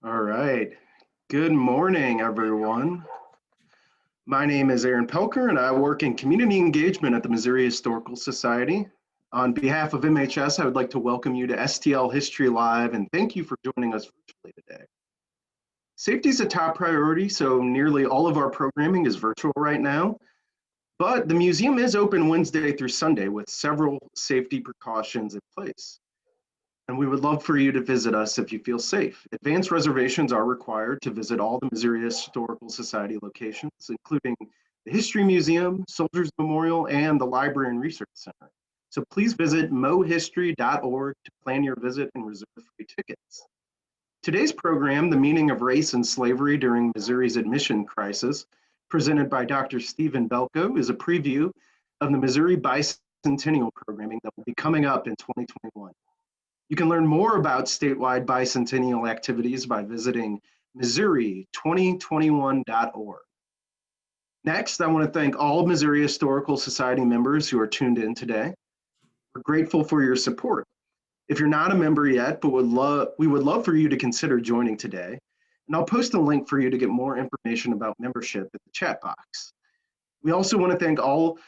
All right. Good morning, everyone. My name is Aaron Pelker, and I work in community engagement at the Missouri Historical Society. On behalf of MHS, I would like to welcome you to STL History Live and thank you for joining us virtually today. Safety is a top priority, so nearly all of our programming is virtual right now, but the museum is open Wednesday through Sunday with several safety precautions in place. And we would love for you to visit us if you feel safe. Advanced reservations are required to visit all the Missouri Historical Society locations, including the History Museum, Soldiers Memorial, and the Library and Research Center. So please visit mohistory.org to plan your visit and reserve free tickets. Today's program, The Meaning of Race and Slavery During Missouri's Admission Crisis, presented by Dr. Stephen Belko, is a preview of the Missouri Bicentennial programming that will be coming up in 2021. You can learn more about statewide bicentennial activities by visiting Missouri2021.org. Next, I want to thank all Missouri Historical Society members who are tuned in today. We're grateful for your support. If you're not a member yet, but we would love for you to consider joining today, and I'll post a link for you to get more information about membership in the chat box. We also want to thank all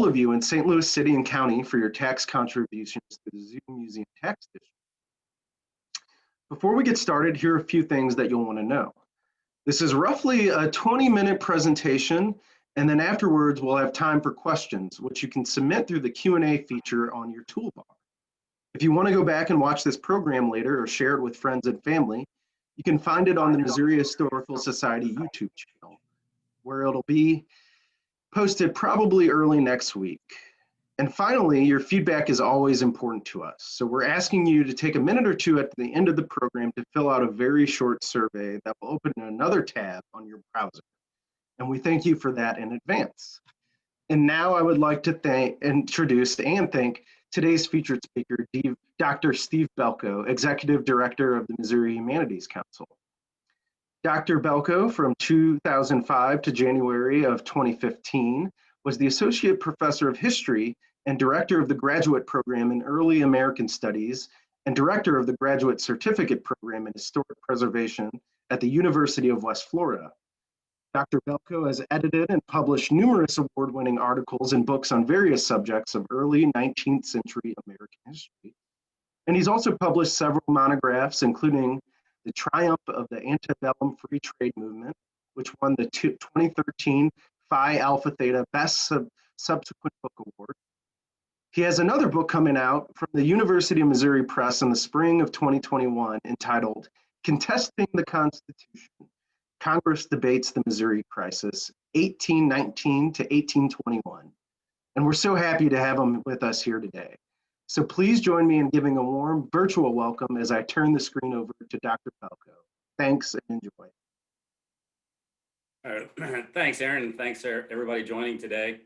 of you in St. Louis City and County for your tax contributions to the Zoo Museum Tax District. Before we get started, here are a few things that you'll want to know. This is roughly a 20-minute presentation, and then afterwards we'll have time for questions, which you can submit through the Q&A feature on your toolbar. If you want to go back and watch this program later or share it with friends and family, you can find it on the Missouri Historical Society YouTube channel, where it'll be posted probably early next week. And finally, your feedback is always important to us. So we're asking you to take a minute or two at the end of the program to fill out a very short survey that will open another tab on your browser. And we thank you for that in advance. And now I would like to introduce and thank today's featured speaker, Dr. Steve Belko, Executive Director of the Missouri Humanities Council. Dr. Belko, from 2005 to January of 2015, was the Associate Professor of History and Director of the Graduate Program in Early American Studies and Director of the Graduate Certificate Program in Historic Preservation at the University of West Florida. Dr. Belko has edited and published numerous award-winning articles and books on various subjects of early 19th century American history. And he's also published several monographs, including The Triumph of the Antebellum Free Trade Movement, which won the 2013 Phi Alpha Theta Best Subsequent Book Award. He has another book coming out from the University of Missouri Press in the spring of 2021 entitled Contesting the Constitution, Congress Debates the Missouri Crisis, 1819 to 1821. And we're so happy to have him with us here today. So please join me in giving a warm virtual welcome as I turn the screen over to Dr. Belko. Thanks and enjoy. Thanks, Aaron, and thanks everybody joining today.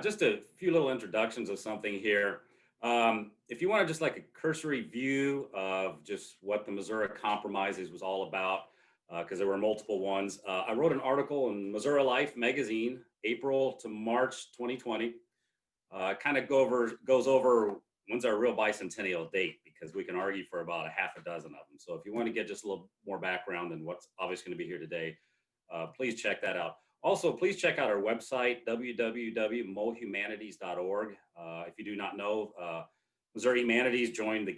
Just a few little introductions of something here. If you want just like a cursory view of just what the Missouri Compromises was all about, because there were multiple ones, I wrote an article in Missouri Life magazine, April to March 2020. Kind of goes over when's our real bicentennial date, because we can argue for about a half a dozen of them. So if you want to get just a little more background than what's obviously going to be here today, please check that out. Also, please check out our website, www.mohumanities.org. If you do not know, Missouri Humanities joined the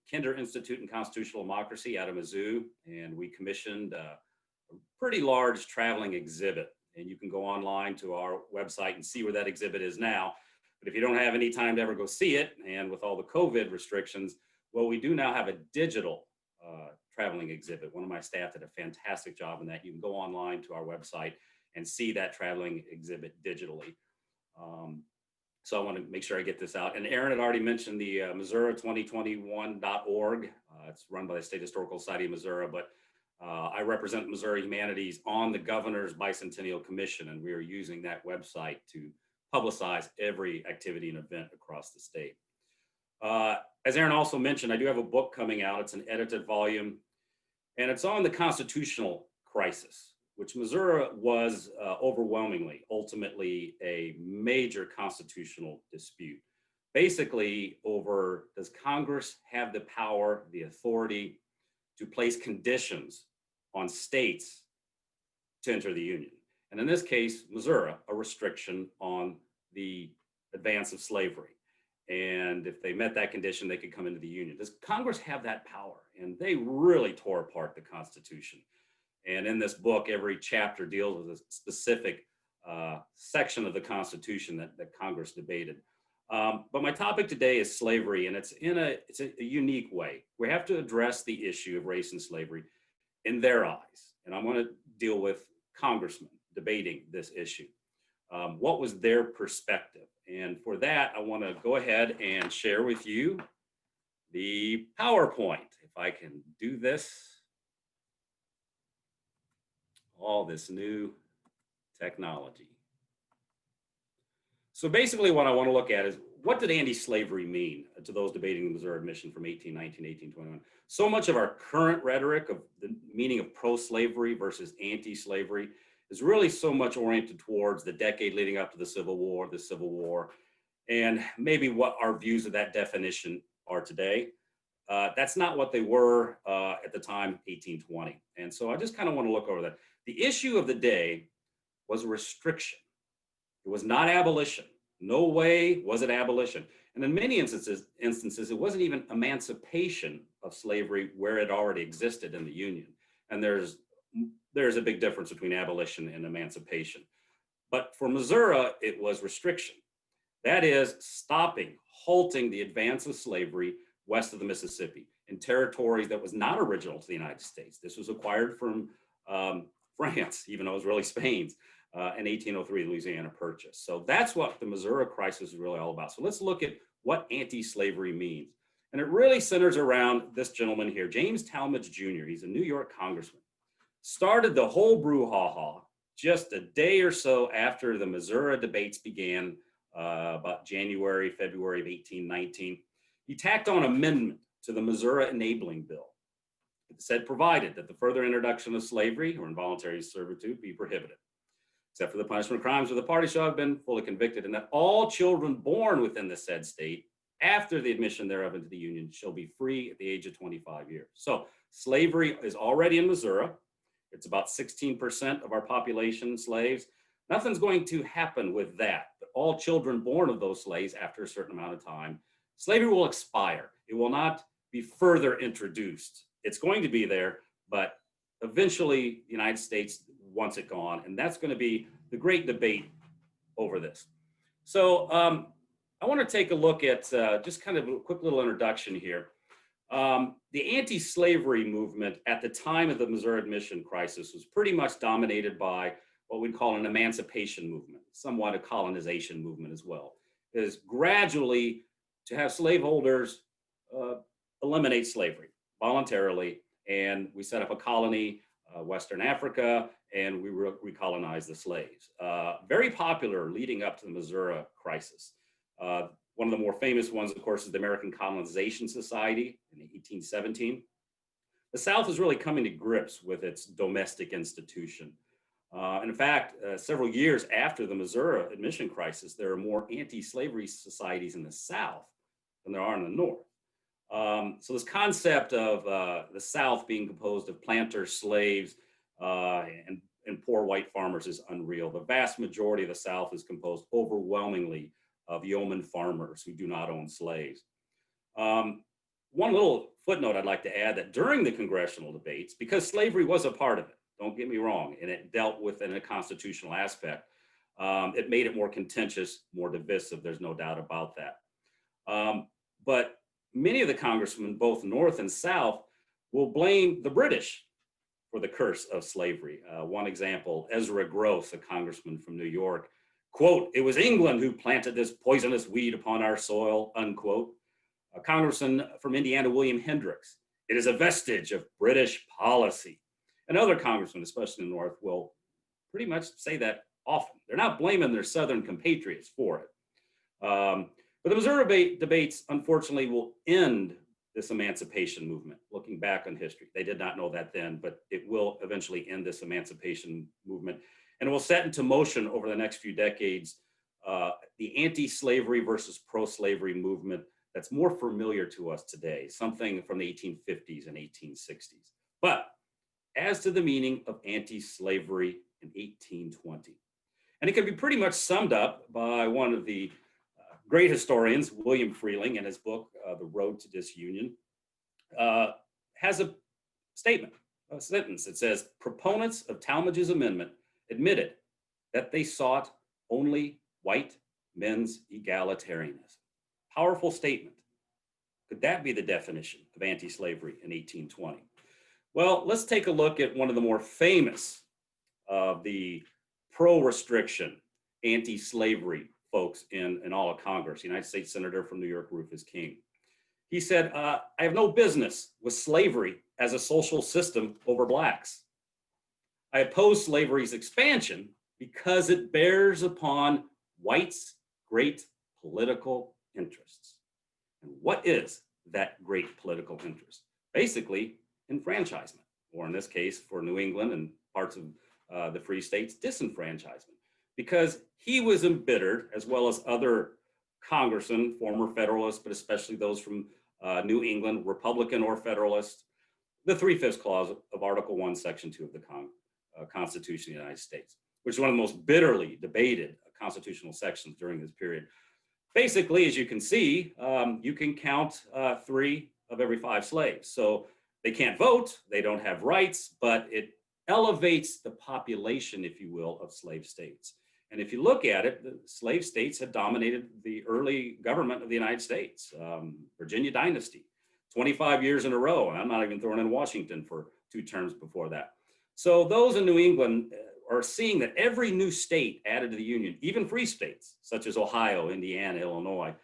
Kinder Institute in Constitutional Democracy out of Mizzou, and we commissioned a pretty large traveling exhibit. And you can go online to our website and see where that exhibit is now. But if you don't have any time to ever go see it, and with all the COVID restrictions, well, we do now have a digital traveling exhibit. One of my staff did a fantastic job in that. You can go online to our website and see that traveling exhibit digitally. So I want to make sure I get this out. And Aaron had already mentioned the Missouri2021.org. It's run by the State Historical Society of Missouri, but I represent Missouri Humanities on the Governor's Bicentennial Commission, and we are using that website to publicize every activity and event across the state. As Aaron also mentioned, I do have a book coming out. It's an edited volume, and it's on the constitutional crisis, which Missouri was overwhelmingly, ultimately, a major constitutional dispute. Basically over, does Congress have the power, the authority to place conditions on states to enter the Union. And in this case, Missouri, a restriction on the advance of slavery. And if they met that condition, they could come into the Union. Does Congress have that power? And they really tore apart the Constitution. And in this book, every chapter deals with a specific section of the Constitution that Congress debated. But my topic today is slavery, and it's a unique way. We have to address the issue of race and slavery in their eyes. And I'm going to deal with congressmen debating this issue. What was their perspective? And for that, I want to go ahead and share with you the PowerPoint. If I can do this, all this new technology. So basically what I want to look at is, what did anti-slavery mean to those debating the Missouri admission from 1819 to 1821? So much of our current rhetoric of the meaning of pro-slavery versus anti-slavery is really so much oriented towards the decade leading up to the Civil War, and maybe what our views of that definition are today. That's not what they were at the time, 1820. And so I just kind of want to look over that. The issue of the day was restriction. It was not abolition. No way was it abolition. And in many instances, it wasn't even emancipation of slavery where it already existed in the Union. And there's a big difference between abolition and emancipation. But for Missouri, it was restriction. That is halting the advance of slavery west of the Mississippi in territories that was not original to the United States. This was acquired from France, even though it was really Spain's, in 1803 Louisiana Purchase. So that's what the Missouri crisis is really all about. So let's look at what anti-slavery means. And it really centers around this gentleman here, James Talmadge Jr. He's a New York congressman. Started the whole brouhaha just a day or so after the Missouri debates began, about January, February of 1819. He tacked on an amendment to the Missouri Enabling Bill. It said, provided that the further introduction of slavery or involuntary servitude be prohibited, except for the punishment of crimes where the party shall have been fully convicted, and that all children born within the said state after the admission thereof into the Union shall be free at the age of 25 years. So slavery is already in Missouri. It's about 16% of our population slaves. Nothing's going to happen with that, but all children born of those slaves after a certain amount of time, slavery will expire. It will not be further introduced. It's going to be there, but eventually the United States wants it gone, and that's going to be the great debate over this. So I want to take a look at just kind of a quick little introduction here. The anti-slavery movement at the time of the Missouri admission crisis was pretty much dominated by what we'd call an emancipation movement, somewhat a colonization movement as well. It is gradually to have slaveholders eliminate slavery voluntarily, and we set up a colony, Western Africa, and we recolonized the slaves. Very popular leading up to the Missouri crisis. One of the more famous ones, of course, is the American Colonization Society in 1817. The South is really coming to grips with its domestic institution. And in fact, several years after the Missouri admission crisis, there are more anti-slavery societies in the South than there are in the North. So this concept of the South being composed of planters, slaves, and poor white farmers is unreal. The vast majority of the South is composed overwhelmingly of yeoman farmers who do not own slaves. One little footnote I'd like to add, that during the congressional debates, because slavery was a part of it, don't get me wrong, and it dealt with it in a constitutional aspect, it made it more contentious, more divisive, there's no doubt about that. But many of the congressmen, both North and South, will blame the British for the curse of slavery. One example, Ezra Gross, a congressman from New York, quote, "It was England who planted this poisonous weed upon our soil," unquote. A congressman from Indiana, William Hendricks, "It is a vestige of British policy." And other congressmen, especially in the North, will pretty much say that often. They're not blaming their Southern compatriots for it. But the Missouri debates, unfortunately, will end this emancipation movement. Looking back on history, they did not know that then, but it will eventually end this emancipation movement. And it will set into motion over the next few decades the anti-slavery versus pro-slavery movement that's more familiar to us today, something from the 1850s and 1860s. But as to the meaning of anti-slavery in 1820, and it can be pretty much summed up by one of the great historians, William Freeling, in his book, The Road to Disunion, has a statement, a sentence that says, proponents of Talmadge's amendment admitted that they sought only white men's egalitarianism. Powerful statement. Could that be the definition of anti-slavery in 1820? Well, let's take a look at one of the more famous of the pro-restriction, anti-slavery folks in all of Congress, United States Senator from New York, Rufus King. He said, I have no business with slavery as a social system over blacks. I oppose slavery's expansion because it bears upon whites' great political interests. And what is that great political interest? Basically, enfranchisement, or in this case, for New England and parts of the free states, disenfranchisement, because he was embittered, as well as other congressmen, former Federalists, but especially those from New England, Republican or Federalist, the 3/5 clause of Article 1, Section 2 of the Constitution of the United States, which is one of the most bitterly debated constitutional sections during this period. Basically, as you can see, you can count 3 of every 5 slaves. So they can't vote, they don't have rights, but it elevates the population, if you will, of slave states. And if you look at it, the slave states had dominated the early government of the United States, Virginia dynasty, 25 years in a row. And I'm not even throwing in Washington for 2 terms before that. So those in New England are seeing that every new state added to the Union, even free states, such as Ohio, Indiana, Illinois,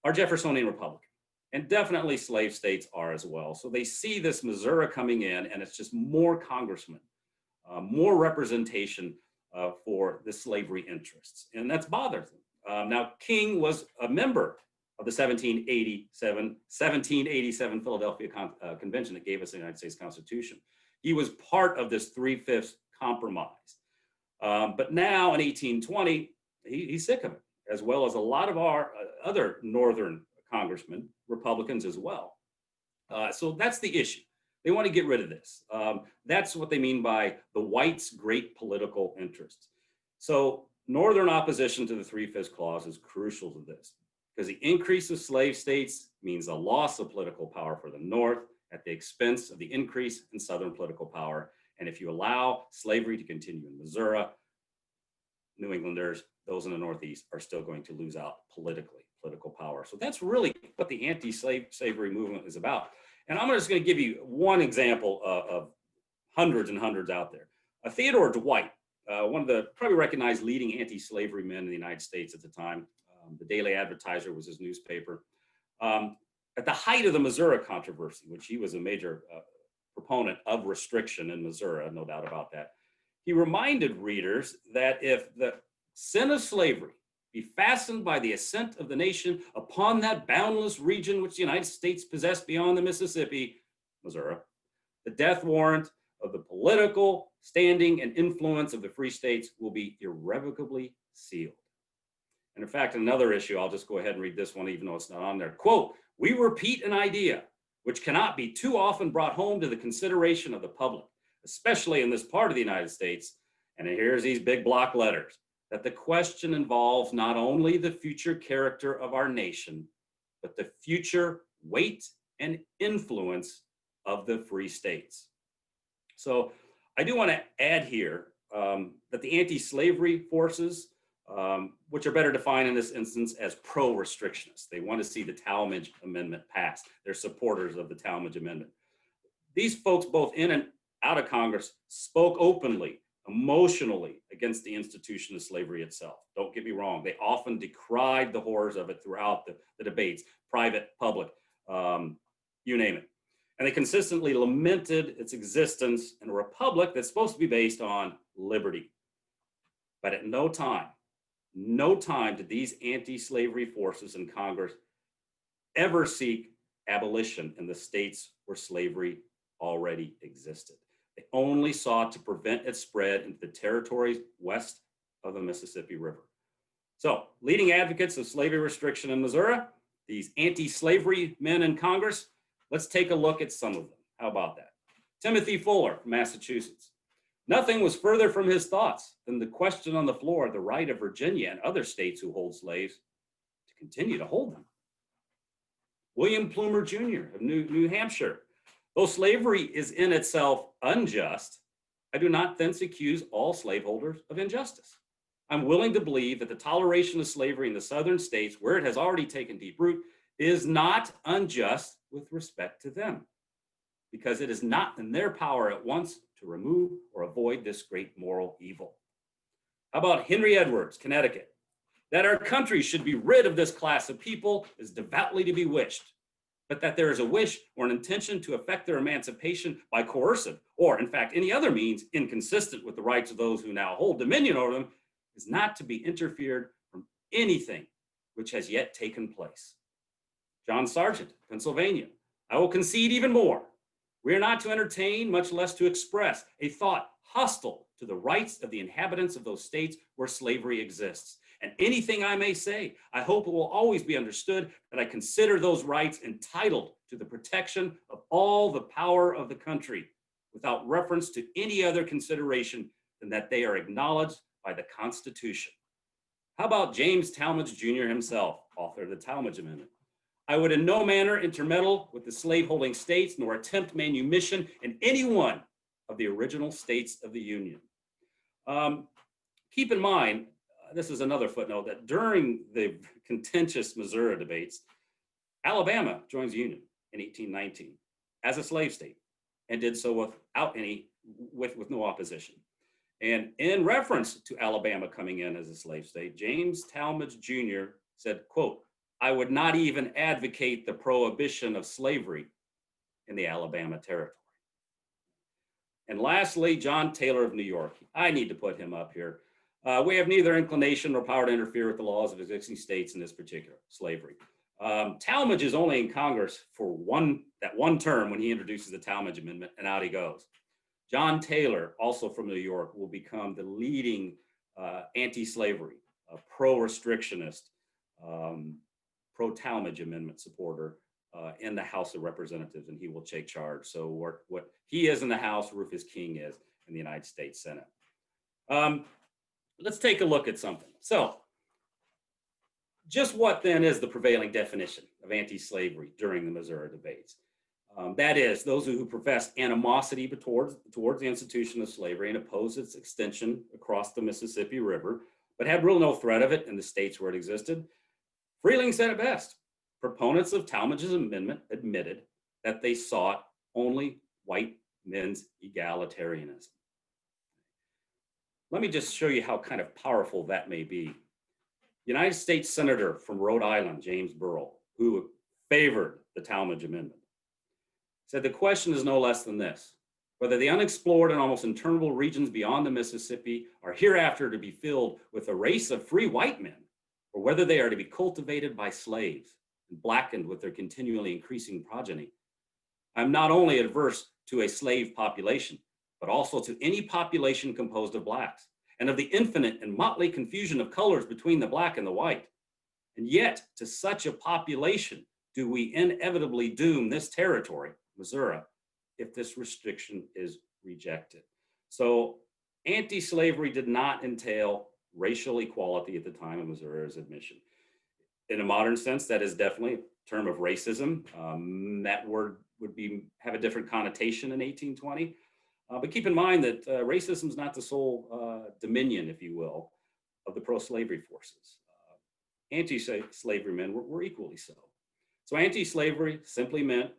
are Jeffersonian Republican. And definitely slave states are as well. So they see this Missouri coming in, and it's just more congressmen, more representation for the slavery interests. And that's bothersome. Now, King was a member of the 1787 Philadelphia Convention that gave us the United States Constitution. He was part of this 3/5 compromise. But now in 1820, he's sick of it, as well as a lot of our other Northern congressmen, Republicans as well. So that's the issue. They want to get rid of this. That's what they mean by the whites' great political interests. So Northern opposition to the 3/5 clause is crucial to this, because the increase of slave states means a loss of political power for the North at the expense of the increase in Southern political power. And if you allow slavery to continue in Missouri, New Englanders, those in the Northeast, are still going to lose out political power. So that's really what the anti-slavery movement is about. And I'm just going to give you one example of hundreds and hundreds out there. Theodore Dwight, one of the probably recognized leading anti-slavery men in the United States at the time. The Daily Advertiser was his newspaper. At the height of the Missouri controversy, which he was a major proponent of restriction in Missouri, no doubt about that, he reminded readers that if the sin of slavery be fastened by the assent of the nation upon that boundless region which the United States possessed beyond the Mississippi, Missouri, the death warrant of the political standing and influence of the free states will be irrevocably sealed. And in fact, another issue, I'll just go ahead and read this one, even though it's not on there. Quote, we repeat an idea which cannot be too often brought home to the consideration of the public, especially in this part of the United States. And here's these big block letters, that the question involves not only the future character of our nation, but the future weight and influence of the free states. So I do want to add here that the anti-slavery forces, which are better defined in this instance as pro-restrictionists. They want to see the Talmadge Amendment passed. They're supporters of the Talmadge Amendment. These folks, both in and out of Congress, spoke openly, emotionally against the institution of slavery itself. Don't get me wrong. They often decried the horrors of it throughout the debates, private, public, you name it. And they consistently lamented its existence in a republic that's supposed to be based on liberty. But at no time did these anti-slavery forces in Congress ever seek abolition in the states where slavery already existed. They only sought to prevent its spread into the territories west of the Mississippi River. So, leading advocates of slavery restriction in Missouri these anti-slavery men in Congress. Let's take a look at some of them. How about that? Timothy Fuller from Massachusetts. Nothing was further from his thoughts than the question on the floor of the right of Virginia and other states who hold slaves to continue to hold them. William Plumer Jr. of New Hampshire. Though slavery is in itself unjust, I do not thence accuse all slaveholders of injustice. I'm willing to believe that the toleration of slavery in the southern states, where it has already taken deep root, is not unjust with respect to them, because it is not in their power at once to remove or avoid this great moral evil. How about Henry Edwards, Connecticut? That our country should be rid of this class of people is devoutly to be wished, but that there is a wish or an intention to effect their emancipation by coercive, or in fact any other means inconsistent with the rights of those who now hold dominion over them, is not to be interfered from anything which has yet taken place. John Sargent, Pennsylvania. I will concede even more. We are not to entertain, much less to express, a thought hostile to the rights of the inhabitants of those states where slavery exists. And anything I may say, I hope it will always be understood that I consider those rights entitled to the protection of all the power of the country, without reference to any other consideration than that they are acknowledged by the Constitution. How about James Talmadge Jr. himself, author of the Talmadge Amendment? I would in no manner intermeddle with the slaveholding states, nor attempt manumission in any one of the original states of the Union. Keep in mind, this is another footnote, that during the contentious Missouri debates, Alabama joins the Union in 1819 as a slave state, and did so with no opposition. And in reference to Alabama coming in as a slave state, James Talmadge Jr. said, quote, I would not even advocate the prohibition of slavery in the Alabama territory. And lastly, John Taylor of New York. I need to put him up here. We have neither inclination nor power to interfere with the laws of existing states in this particular, slavery. Talmadge is only in Congress for that one term when he introduces the Talmadge Amendment, and out he goes. John Taylor, also from New York, will become the leading anti-slavery, pro-restrictionist, pro-Talmadge Amendment supporter in the House of Representatives, and he will take charge. So what he is in the House, Rufus King is in the United States Senate. Let's take a look at something. So just what then is the prevailing definition of anti-slavery during the Missouri debates? That is, those who profess animosity towards the institution of slavery and oppose its extension across the Mississippi River, but had real no threat of it in the states where it existed. Freeling said it best. Proponents of Talmadge's amendment admitted that they sought only white men's egalitarianism. Let me just show you how kind of powerful that may be. United States Senator from Rhode Island, James Burrell, who favored the Talmadge Amendment, said the question is no less than this: whether the unexplored and almost interminable regions beyond the Mississippi are hereafter to be filled with a race of free white men, or whether they are to be cultivated by slaves and blackened with their continually increasing progeny. I'm not only adverse to a slave population, but also to any population composed of blacks, and of the infinite and motley confusion of colors between the black and the white. And yet, to such a population do we inevitably doom this territory, Missouri, if this restriction is rejected. So anti-slavery did not entail racial equality at the time of Missouri's admission. In a modern sense, that is definitely a term of racism. That word would have a different connotation in 1820. But keep in mind that racism is not the sole dominion, if you will, of the pro-slavery forces. Anti-slavery men were equally so. So anti-slavery simply meant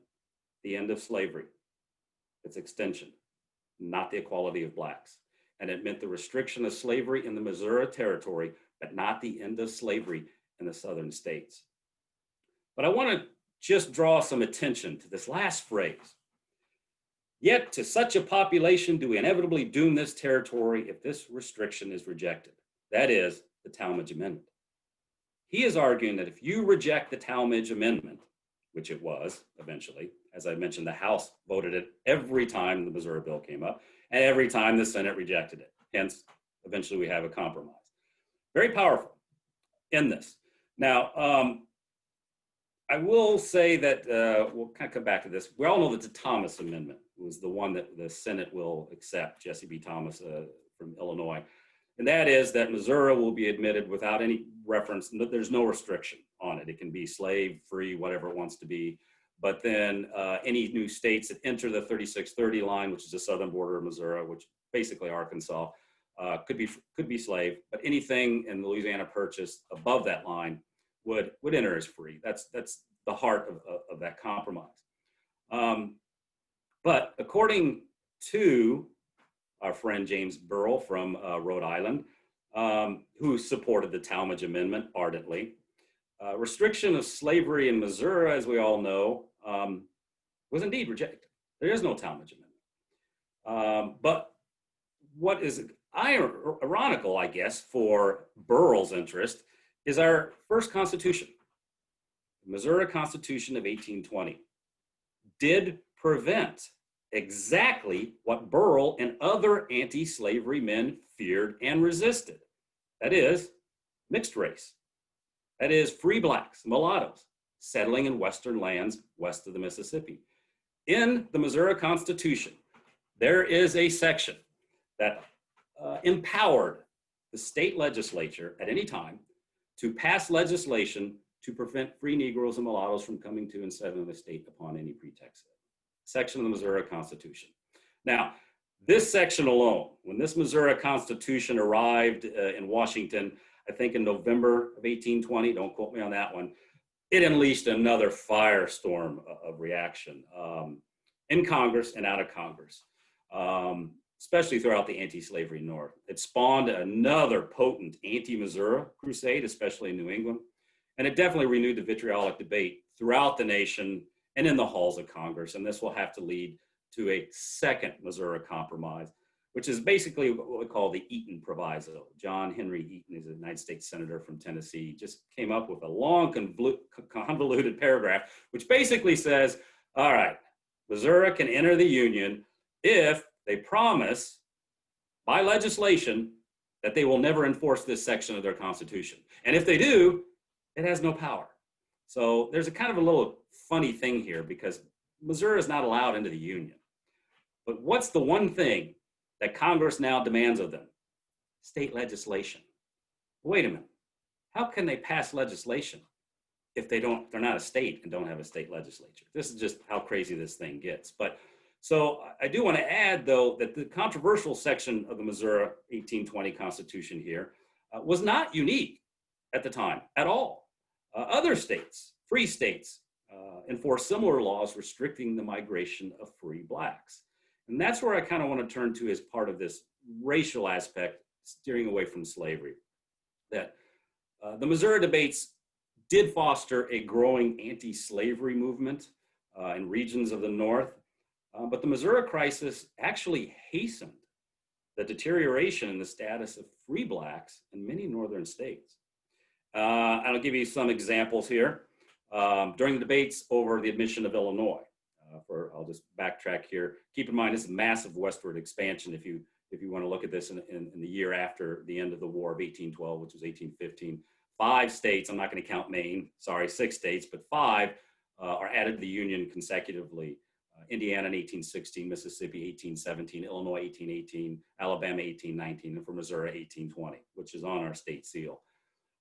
the end of slavery, its extension, not the equality of blacks. And it meant the restriction of slavery in the Missouri territory, but not the end of slavery in the southern states. But I want to just draw some attention to this last phrase. Yet to such a population do we inevitably doom this territory if this restriction is rejected. That is the Talmadge Amendment. He is arguing that if you reject the Talmadge Amendment, which it was eventually, as I mentioned, the House voted it every time the Missouri bill came up, and every time the Senate rejected it. Hence, eventually we have a compromise. Very powerful in this. Now, I will say that we'll kind of come back to this. We all know that the Thomas Amendment was the one that the Senate will accept, Jesse B. Thomas from Illinois. And that is that Missouri will be admitted without any reference. There's no restriction on it. It can be slave, free, whatever it wants to be. But then any new states that enter the 3630 line, which is the southern border of Missouri, which basically Arkansas, could be slave. But anything in the Louisiana Purchase above that line would enter as free. That's the heart of that compromise. But according to our friend James Burrell from Rhode Island, who supported the Talmadge Amendment ardently, restriction of slavery in Missouri, as we all know, was indeed rejected. There is no Talmadge Amendment. But what is ironical, I guess, for Burrell's interest is our first Constitution. The Missouri Constitution of 1820 did prevent exactly what Burrell and other anti-slavery men feared and resisted. That is, mixed race. That is, free blacks, mulattoes, settling in western lands west of the Mississippi. In the Missouri Constitution, there is a section that empowered the state legislature at any time to pass legislation to prevent free Negroes and mulattoes from coming to and settling in the state upon any pretext. Section of the Missouri Constitution. Now, this section alone, when this Missouri Constitution arrived in Washington, I think in November of 1820, don't quote me on that one, it unleashed another firestorm of reaction in Congress and out of Congress, especially throughout the anti-slavery North. It spawned another potent anti-Missouri crusade, especially in New England, and it definitely renewed the vitriolic debate throughout the nation and in the halls of Congress. And this will have to lead to a second Missouri Compromise, which is basically what we call the Eaton Proviso. John Henry Eaton is a United States Senator from Tennessee, just came up with a long, convoluted paragraph, which basically says, all right, Missouri can enter the Union if they promise by legislation that they will never enforce this section of their Constitution. And if they do, it has no power. So there's a kind of a little funny thing here because Missouri is not allowed into the Union. But what's the one thing that Congress now demands of them? State legislation. Wait a minute. How can they pass legislation if they're not a state and don't have a state legislature? This is just how crazy this thing gets. But so I do want to add, though, that the controversial section of the Missouri 1820 Constitution here was not unique at the time at all. Other states, free states, enforce similar laws restricting the migration of free blacks. And that's where I kind of want to turn to as part of this racial aspect, steering away from slavery. That the Missouri debates did foster a growing anti-slavery movement in regions of the North, but the Missouri crisis actually hastened the deterioration in the status of free blacks in many northern states. I'll give you some examples here. During the debates over the admission of Illinois, I'll just backtrack here. Keep in mind, this is a massive westward expansion if you want to look at this in the year after the end of the War of 1812, which was 1815. 5 states, I'm not going to count Maine, sorry, 6 states, but 5 are added to the Union consecutively. Indiana in 1816, Mississippi 1817, Illinois 1818, Alabama 1819, and for Missouri 1820, which is on our state seal.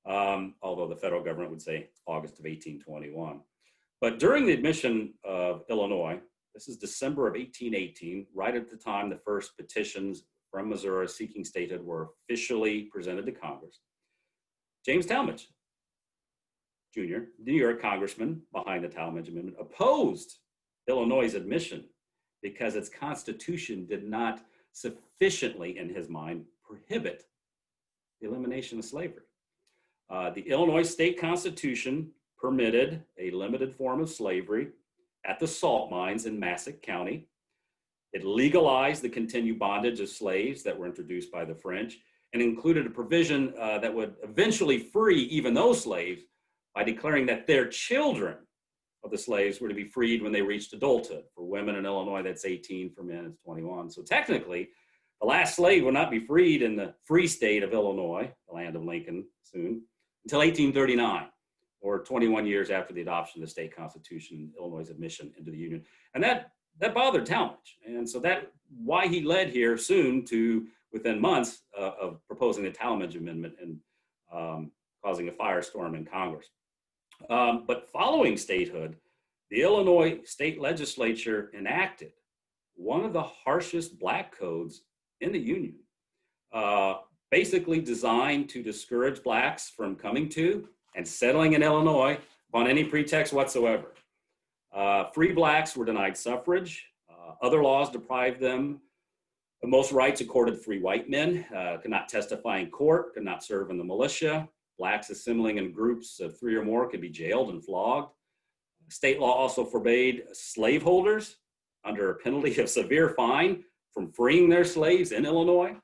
Although the federal government would say August of 1821. But during the admission of Illinois, this is December of 1818, right at the time the first petitions from Missouri seeking statehood were officially presented to Congress. James Talmadge, Jr., New York congressman behind the Talmadge Amendment, opposed Illinois' admission because its constitution did not sufficiently, in his mind, prohibit the elimination of slavery. The Illinois state constitution permitted a limited form of slavery at the salt mines in Massac County. It legalized the continued bondage of slaves that were introduced by the French and included a provision that would eventually free even those slaves by declaring that their children of the slaves were to be freed when they reached adulthood. For women in Illinois, that's 18. For men, it's 21. So technically, the last slave would not be freed in the free state of Illinois, the land of Lincoln soon, until 1839, or 21 years after the adoption of the state constitution and Illinois' admission into the Union. And that bothered Talmadge. And so that why he led here soon to, within months of proposing the Talmadge Amendment and causing a firestorm in Congress. But following statehood, the Illinois state legislature enacted one of the harshest black codes in the Union, basically designed to discourage blacks from coming to and settling in Illinois on any pretext whatsoever. Free blacks were denied suffrage. Other laws deprived them of most rights accorded free white men, could not testify in court, could not serve in the militia. Blacks assembling in groups of 3 or more could be jailed and flogged. State law also forbade slaveholders under a penalty of severe fine from freeing their slaves in Illinois.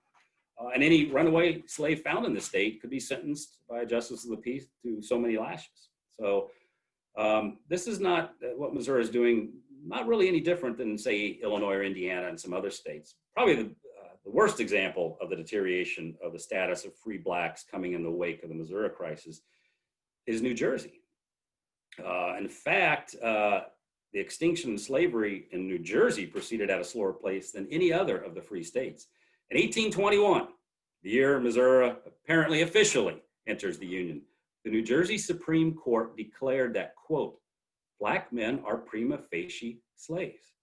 And any runaway slave found in the state could be sentenced by a justice of the peace to so many lashes. So this is not what Missouri is doing, not really any different than, say, Illinois or Indiana and some other states. Probably the worst example of the deterioration of the status of free blacks coming in the wake of the Missouri crisis is New Jersey. In fact, the extinction of slavery in New Jersey proceeded at a slower pace than any other of the free states. In 1821, the year Missouri apparently officially enters the Union, the New Jersey Supreme Court declared that, quote, black men are prima facie slaves.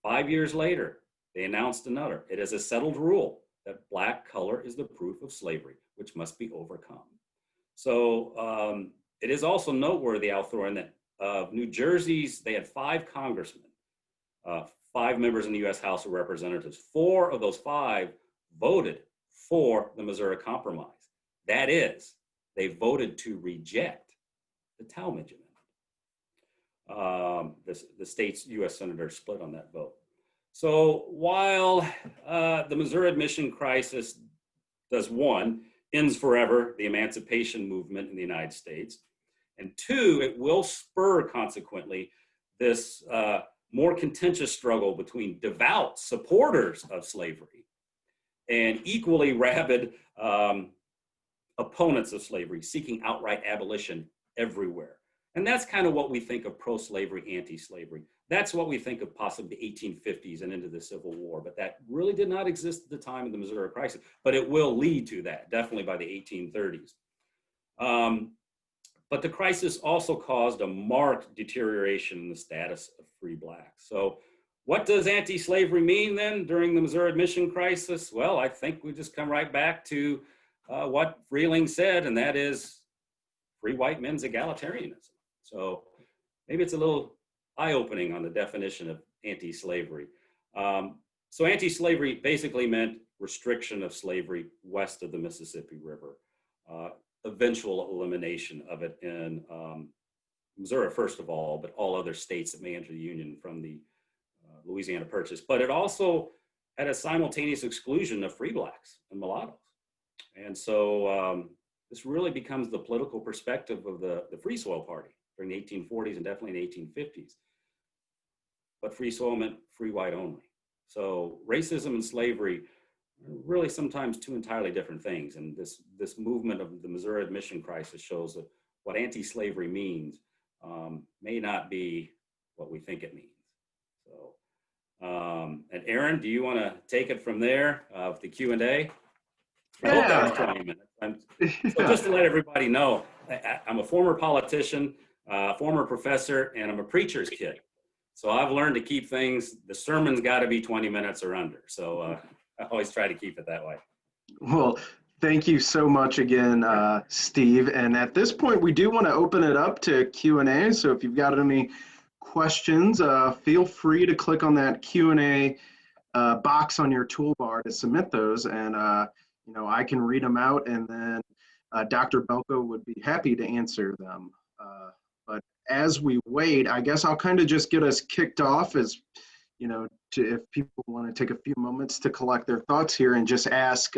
5 years later, they announced another. It is a settled rule that black color is the proof of slavery, which must be overcome. So it is also noteworthy, Althorn, that of New Jersey's, they had 5 congressmen, 5 members in the U.S. House of Representatives. 4 of those 5 voted for the Missouri Compromise. That is, they voted to reject the Talmadge Amendment. The state's U.S. senators split on that vote. So while the Missouri admission crisis does, 1, ends forever the emancipation movement in the United States, and 2, it will spur, consequently, this more contentious struggle between devout supporters of slavery and equally rabid opponents of slavery, seeking outright abolition everywhere. And that's kind of what we think of pro-slavery, anti-slavery. That's what we think of possibly the 1850s and into the Civil War, but that really did not exist at the time of the Missouri crisis, but it will lead to that, definitely by the 1830s. But the crisis also caused a marked deterioration in the status of free blacks. So what does anti-slavery mean then during the Missouri admission crisis? Well, I think we just come right back to what Freeling said, and that is free white men's egalitarianism. So maybe it's a little eye-opening on the definition of anti-slavery. So anti-slavery basically meant restriction of slavery west of the Mississippi River, eventual elimination of it in Missouri, first of all, but all other states that may enter the Union from the Louisiana Purchase. But it also had a simultaneous exclusion of free blacks and mulattoes. And so this really becomes the political perspective of the Free Soil Party during the 1840s and definitely in the 1850s. But free soil meant free white only. So racism and slavery are really sometimes 2 entirely different things. And this movement of the Missouri admission crisis shows that what anti-slavery means may not be what we think it means. So, and Aaron, do you want to take it from there with the Q&A? I hope that was 20 minutes. So just to let everybody know, I'm a former politician, former professor, and I'm a preacher's kid. So I've learned to keep things, the sermon's got to be 20 minutes or under. So I always try to keep it that way. Well, thank you so much again, Steve. And at this point, we do want to open it up to Q&A. So if you've got any questions, feel free to click on that Q&A box on your toolbar to submit those. And I can read them out, and then Dr. Belko would be happy to answer them. But as we wait, I guess I'll kind of just get us kicked off as, if people want to take a few moments to collect their thoughts here and just ask.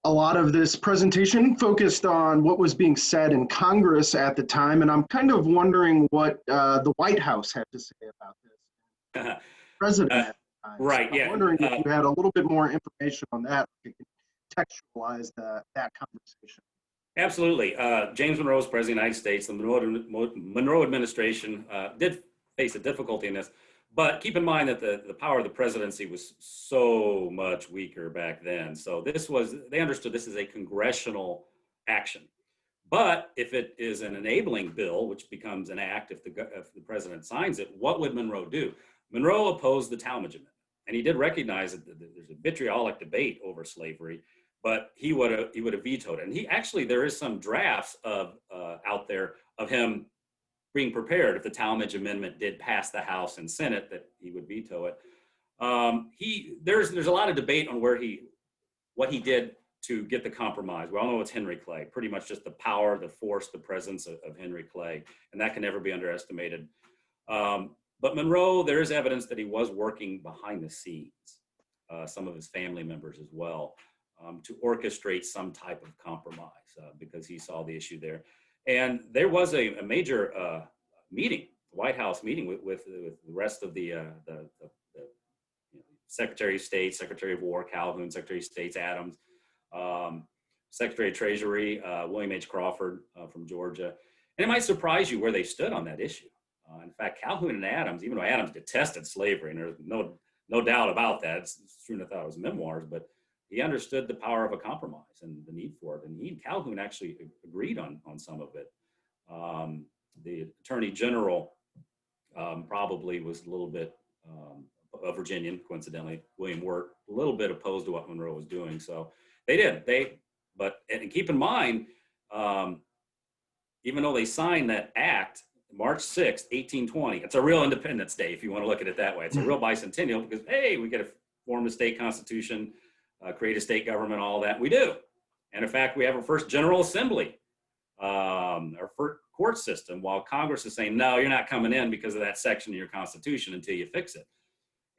A lot of this presentation focused on what was being said in Congress at the time, and I'm kind of wondering what the White House had to say about this. President at the time. Right, so yeah. I'm wondering if you had a little bit more information on that, to contextualize that conversation. Absolutely. James Monroe was president of the United States. The Monroe administration did face a difficulty in this, but keep in mind that the power of the presidency was so much weaker back then. So they understood this as a congressional action. But if it is an enabling bill, which becomes an act if the president signs it, what would Monroe do? Monroe opposed the Talmadge Amendment, and he did recognize that there's a vitriolic debate over slavery, but he would have vetoed it. And there is some drafts of out there of him being prepared if the Talmadge Amendment did pass the House and Senate that he would veto it. There's a lot of debate on what he did to get the compromise. We all know it's Henry Clay, pretty much just the power, the force, the presence of Henry Clay, and that can never be underestimated. But Monroe, there is evidence that he was working behind the scenes, some of his family members as well, to orchestrate some type of compromise because he saw the issue there. And there was a major meeting, White House meeting with the rest of the Secretary of State, Secretary of War, Calhoun, Secretary of State, Adams, Secretary of Treasury, William H. Crawford from Georgia. And it might surprise you where they stood on that issue. In fact, Calhoun and Adams, even though Adams detested slavery, and there's no doubt about that, it's true enough that it was memoirs, but he understood the power of a compromise and the need for it. And he and Calhoun actually agreed on some of it. The Attorney General probably was a little bit a Virginian, coincidentally, William Wirt, a little bit opposed to what Monroe was doing. So they did. And keep in mind, even though they signed that act, March 6th, 1820, it's a real Independence Day, if you want to look at it that way. It's a real bicentennial because, hey, we get to form the state constitution, create a state government, all that. We do. And in fact, we have our first General Assembly, our first court system, while Congress is saying, no, you're not coming in because of that section of your Constitution until you fix it.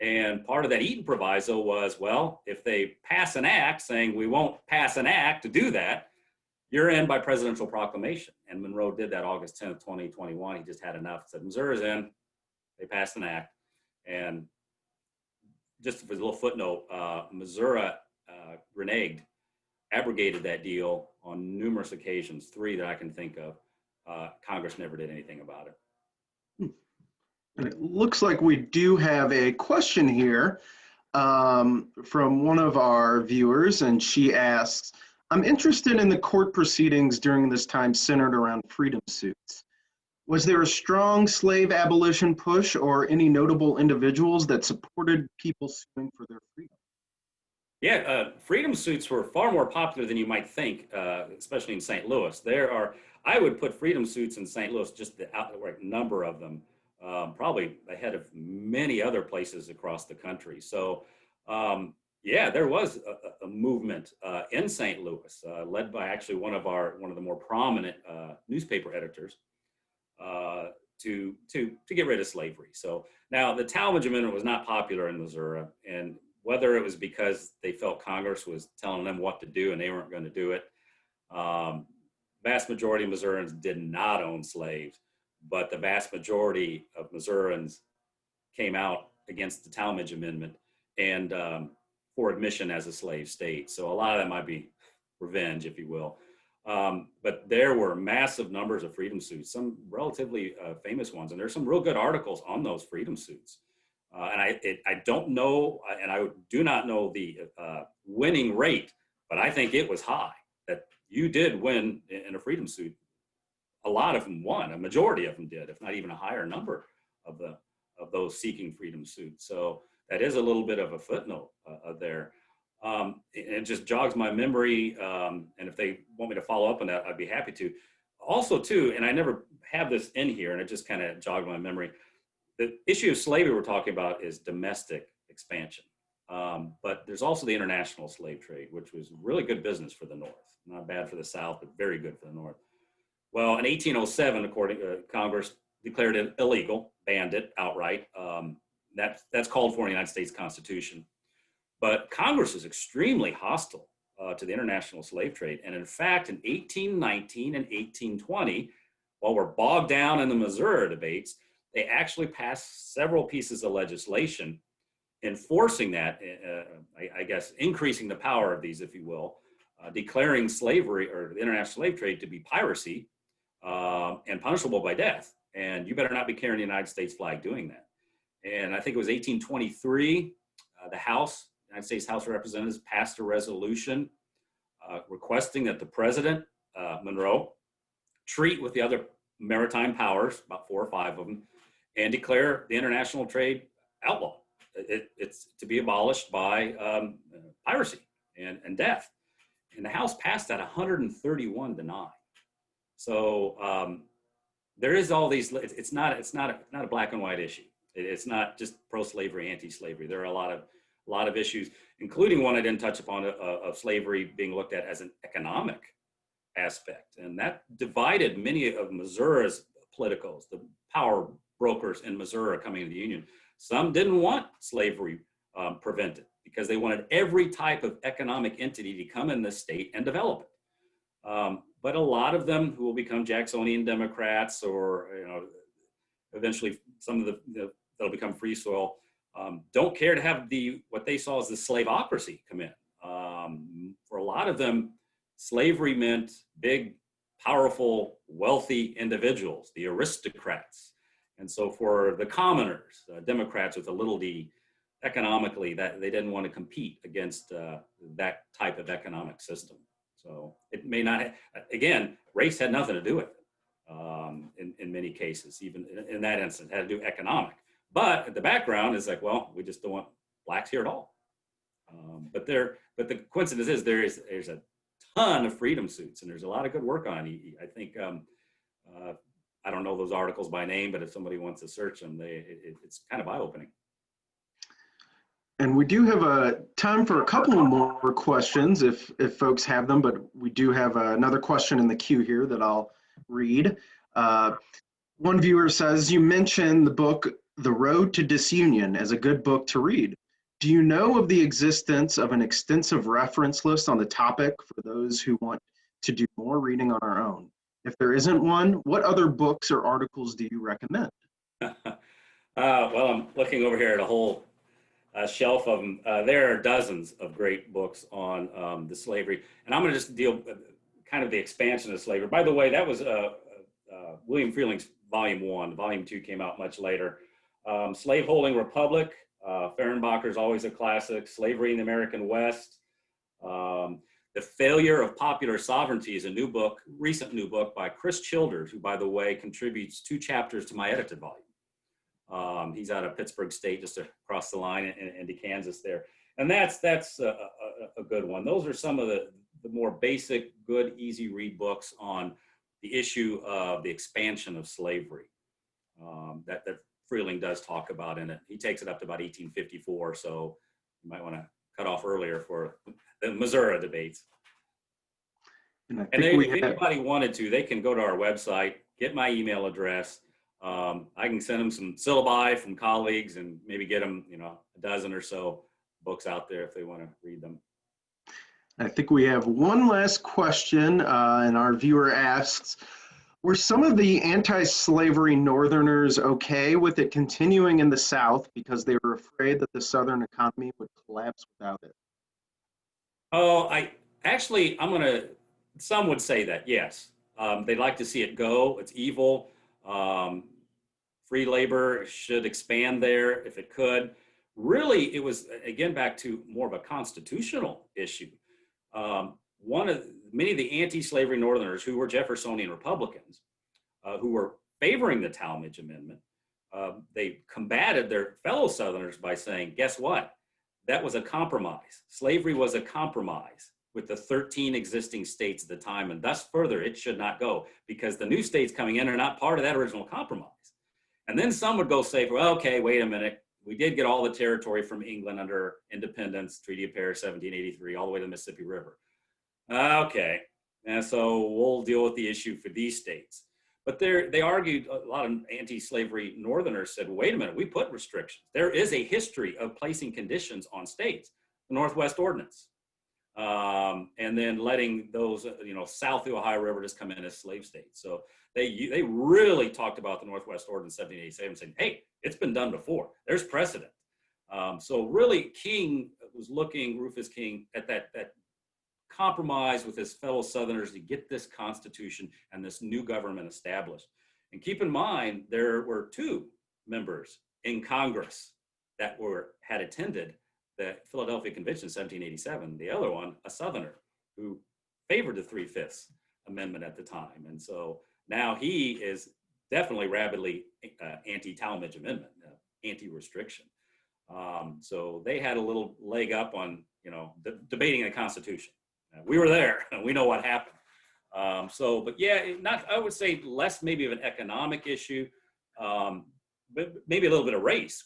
And part of that Eaton proviso was, well, if they pass an act saying we won't pass an act to do that, you're in by presidential proclamation. And Monroe did that August 10th, 2021. He just had enough. Said, Missouri's in. They passed an act. And just for a little footnote, Missouri reneged, abrogated that deal on numerous occasions, 3 that I can think of. Congress never did anything about it. And it looks like we do have a question here from one of our viewers, and she asks, I'm interested in the court proceedings during this time centered around freedom suits. Was there a strong slave abolition push or any notable individuals that supported people suing for their freedom? Yeah, freedom suits were far more popular than you might think, especially in St. Louis. I would put freedom suits in St. Louis, just the outright number of them, probably ahead of many other places across the country. So, yeah, there was a movement in St. Louis, led by actually one of the more prominent newspaper editors, to get rid of slavery. So now the Talmadge Amendment was not popular in Missouri, and whether it was because they felt Congress was telling them what to do and they weren't going to do it. Vast majority of Missourians did not own slaves, but the vast majority of Missourians came out against the Talmadge Amendment and for admission as a slave state. So a lot of that might be revenge, if you will. But there were massive numbers of freedom suits, some relatively famous ones, and there's some real good articles on those freedom suits. And I don't know, and I do not know the winning rate, but I think it was high, that you did win in a freedom suit. A lot of them won, a majority of them did, if not even a higher number of those seeking freedom suits. So that is a little bit of a footnote there. It just jogs my memory, and if they want me to follow up on that, I'd be happy to. Also, too, and I never have this in here, and it just kind of jogged my memory, the issue of slavery we're talking about is domestic expansion. But there's also the international slave trade, which was really good business for the North. Not bad for the South, but very good for the North. Well, in 1807, according to Congress, declared it illegal, banned it outright. That's called for in the United States Constitution. But Congress was extremely hostile to the international slave trade. And in fact, in 1819 and 1820, while we're bogged down in the Missouri debates, they actually passed several pieces of legislation enforcing that, I guess, increasing the power of these, if you will, declaring slavery or the international slave trade to be piracy and punishable by death. And you better not be carrying the United States flag doing that. And I think it was 1823, the United States House of Representatives passed a resolution requesting that the president, Monroe, treat with the other maritime powers, about 4 or 5 of them, and declare the international trade outlaw. It's to be abolished by piracy and death. And the House passed that 131 to 9. So there is all these. It's not a black and white issue. It's not just pro-slavery, anti-slavery. There are a lot of issues, including one I didn't touch upon of slavery being looked at as an economic aspect, and that divided many of Missouri's politicals, the power brokers in Missouri coming into the Union. Some didn't want slavery prevented because they wanted every type of economic entity to come in the state and develop it. But a lot of them who will become Jacksonian Democrats, or eventually some of that'll become free soil, don't care to have what they saw as the slaveocracy come in. For a lot of them, slavery meant big, powerful, wealthy individuals, the aristocrats. And so for the commoners, Democrats with a little d, economically, that they didn't want to compete against that type of economic system. So it may not, again, race had nothing to do with it in many cases, even in that instance, it had to do economic. But the background is like, well, we just don't want blacks here at all. But the coincidence is there's a ton of freedom suits, and there's a lot of good work on it. I think, I don't know those articles by name, but if somebody wants to search them, it's kind of eye-opening. And we do have time for a couple more questions if folks have them, but we do have another question in the queue here that I'll read. One viewer says, you mentioned the book, The Road to Disunion, as a good book to read. Do you know of the existence of an extensive reference list on the topic for those who want to do more reading on our own? If there isn't one, what other books or articles do you recommend? Well, I'm looking over here at a whole shelf of them. There are dozens of great books on the slavery. And I'm going to just deal kind of the expansion of slavery. By the way, that was William Freeling's Volume 1. Volume 2 came out much later. Slaveholding Republic, Fehrenbacher's always a classic. Slavery in the American West. The Failure of Popular Sovereignty is a new book, recent new book by Chris Childers, who, by the way, contributes 2 chapters to my edited volume. He's out of Pittsburgh State, just across the line into Kansas there. And that's a good one. Those are some of the more basic, good, easy read books on the issue of the expansion of slavery that Freeling does talk about in it. He takes it up to about 1854, so you might want to cut off earlier for the Missouri debates. And if anybody wanted to, they can go to our website, get my email address. I can send them some syllabi from colleagues and maybe get them, a dozen or so books out there if they want to read them. I think we have one last question, and our viewer asks, were some of the anti-slavery Northerners okay with it continuing in the South because they were afraid that the Southern economy would collapse without it? Oh, some would say that, yes. They'd like to see it go. It's evil. Free labor should expand there if it could. Really, it was, again, back to more of a constitutional issue. Many of the anti-slavery Northerners who were Jeffersonian Republicans, who were favoring the Talmadge Amendment, they combated their fellow Southerners by saying, guess what? That was a compromise. Slavery was a compromise with the 13 existing states at the time, and thus further, it should not go because the new states coming in are not part of that original compromise. And then some would go say, well, okay, wait a minute. We did get all the territory from England under independence, Treaty of Paris, 1783, all the way to the Mississippi River. Okay, and so we'll deal with the issue for these states. But they argued, a lot of anti-slavery Northerners said, wait a minute, we put restrictions. There is a history of placing conditions on states, the Northwest Ordinance, and then letting those, south of the Ohio River just come in as slave states. So they really talked about the Northwest Ordinance 1787, saying, hey, it's been done before. There's precedent. So really, King was looking, Rufus King, at that compromise with his fellow Southerners to get this Constitution and this new government established. And keep in mind, there were 2 members in Congress that had attended the Philadelphia Convention in 1787. The other one, a Southerner, who favored the 3/5 amendment at the time. And so now he is definitely rabidly anti-Talmadge amendment, anti-restriction. So they had a little leg up on, debating the Constitution. We were there, and we know what happened. But yeah, I would say less maybe of an economic issue, but maybe a little bit of race.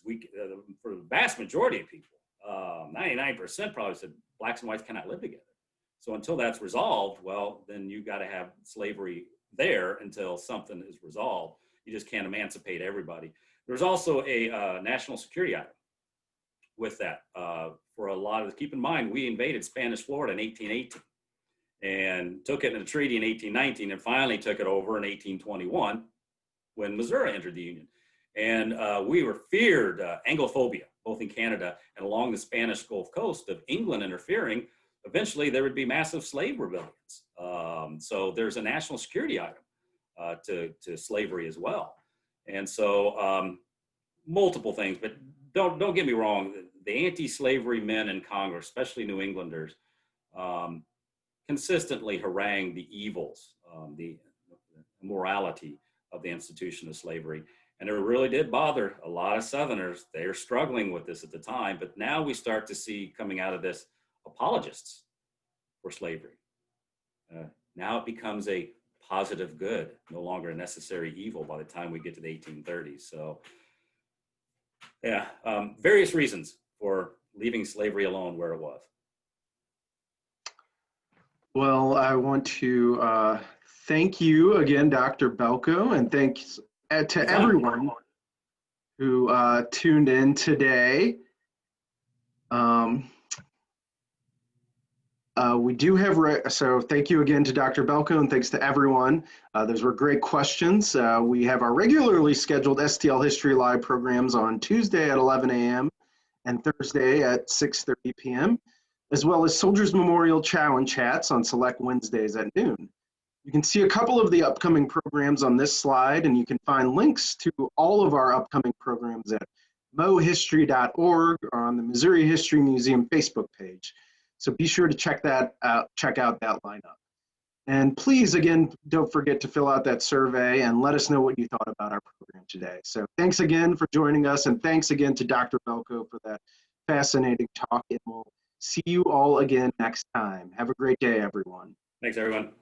For the vast majority of people, 99% probably said blacks and whites cannot live together. So until that's resolved, well, then you got to have slavery there until something is resolved. You just can't emancipate everybody. There's also a national security item with that. For a lot of, keep in mind, we invaded Spanish Florida in 1818 and took it in a treaty in 1819 and finally took it over in 1821 when Missouri entered the Union. And we were feared Anglophobia, both in Canada and along the Spanish Gulf Coast, of England interfering. Eventually, there would be massive slave rebellions. So there's a national security item to slavery as well. And so multiple things, but don't get me wrong, the anti-slavery men in Congress, especially New Englanders, consistently harangued the evils, the morality of the institution of slavery. And it really did bother a lot of Southerners. They are struggling with this at the time, but now we start to see coming out of this apologists for slavery. Now it becomes a positive good, no longer a necessary evil by the time we get to the 1830s. So yeah, various reasons for leaving slavery alone where it was. Well, I want to thank you again, Dr. Belko, and thanks to everyone who tuned in today. We do have, so thank you again to Dr. Belko, and thanks to everyone. Those were great questions. We have our regularly scheduled STL History Live programs on Tuesday at 11 a.m. and Thursday at 6:30 p.m., as well as Soldiers Memorial Chow and Chats on select Wednesdays at noon. You can see a couple of the upcoming programs on this slide, and you can find links to all of our upcoming programs at mohistory.org or on the Missouri History Museum Facebook page. So be sure to check out that lineup. And please, again, don't forget to fill out that survey and let us know what you thought about our program today. So thanks again for joining us, and thanks again to Dr. Belko for that fascinating talk, and we'll see you all again next time. Have a great day, everyone. Thanks, everyone.